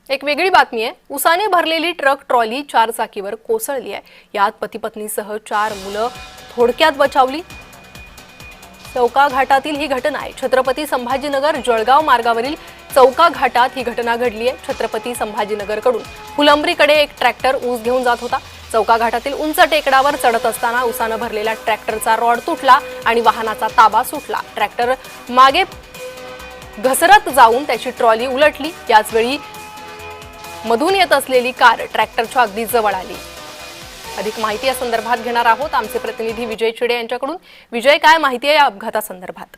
एक वेगळी बातमी आहे। उसाने भरलेली ट्रक ट्रॉली चारचाकीवर कोसळली आहे। यात पती पत्नीसह 4 मुलं थोडक्यात बचावली। चौका घाटातील ही घटना आहे। छत्रपती संभाजीनगर जळगाव मार्गावरील चौका घाटात ही घटना घडली आहे। छत्रपती संभाजीनगरकडून फुलंब्रीकडे एक ट्रॅक्टर ऊस घेऊन जात होता। चौका घाटातील उंच टेकडावर चढत असताना उसाने भरलेला ट्रॅक्टरचा रॉड तुटला आणि वाहनाचा ताबा सुटला। ट्रॅक्टर मागे घसरत जाऊन त्याची ट्रॉली उलटली। याचवेळी मधून येत असलेली कार ट्रॅक्टरच्या अगदी जवळ आली। अधिक माहिती या संदर्भात घेणार आहोत आमचे प्रतिनिधी विजय चिडे यांच्याकडून। विजय, काय माहिती आहे या अपघातासंदर्भात?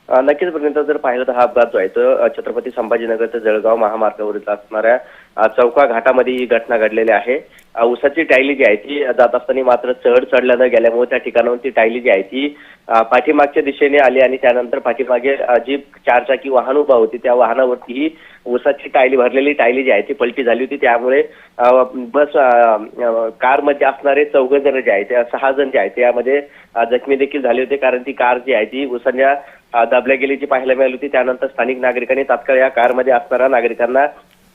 नक्कीच पर्यंत जर पाहिलं तर हा अपघात जो आहे तो छत्रपती संभाजीनगर ते जळगाव महामार्गावरील असणाऱ्या चौका घाटामध्ये ही घटना घडलेली आहे। उसाची टायली जी आहे ती जात असताना मात्र चढ चढल्यानं गेल्यामुळे त्या ठिकाणाहून ती टायली जी आहे ती पाठीमागच्या दिशेने आली आणि त्यानंतर पाठीमागे जी चारचाकी वाहन उभा होती त्या वाहनावरती ही उसाची टायली भरलेली टायली जी आहे ती पलटी झाली होती। त्यामुळे बस कारमध्ये असणारे 4 जण जे आहेत त्या 6 जण जे आहेत त्यामध्ये जखमी देखील झाले होते, कारण ती कार जी आहे ती उसाच्या दाबल्या गेल्याची पाहायला मिळाली होती। त्यानंतर स्थानिक नागरिकांनी तात्काळ या कारमध्ये असणाऱ्या नागरिकांना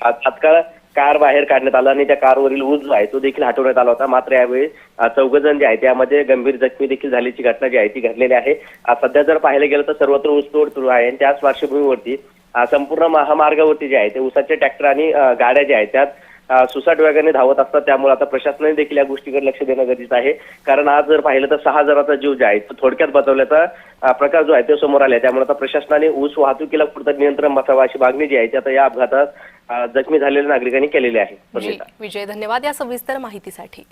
तात्काळ कार बाहेर काढण्यात आला आणि त्या कारवरील ऊस जो आहे तो देखील हटवण्यात आला होता। मात्र यावेळी 4 जण जे आहेत त्यामध्ये गंभीर जखमी देखील झाल्याची घटना जी आहे ती घडलेली आहे। सध्या जर पाहायला गेलं तर सर्वत्र ऊसतोड सुरू आहे आणि त्याच पार्श्वभूमीवरती संपूर्ण महामार्गावरती जे आहे ते उसाचे ट्रॅक्टर आणि गाड्या ज्या आहेत त्यात सुसाट वेगाने धावत असतात। त्यामुळे आता प्रशासनाने देखील या गोष्टीकडे लक्ष देणं गरजेचं आहे, कारण आज जर पाहिलं तर 6 जणांचा जीव जे आहे तो थोडक्यात बचावल्याचा प्रकार जो आहे तो समोर आला आहे। त्यामुळे आता प्रशासनाने ऊस वाहतुकीला कुठेतरी नियंत्रण बसावं अशी मागणी जी आहे ती आता या अपघातात जखमी झालेल्या नागरिकांनी केलेली आहे। विजय, धन्यवाद या सविस्तर माहितीसाठी।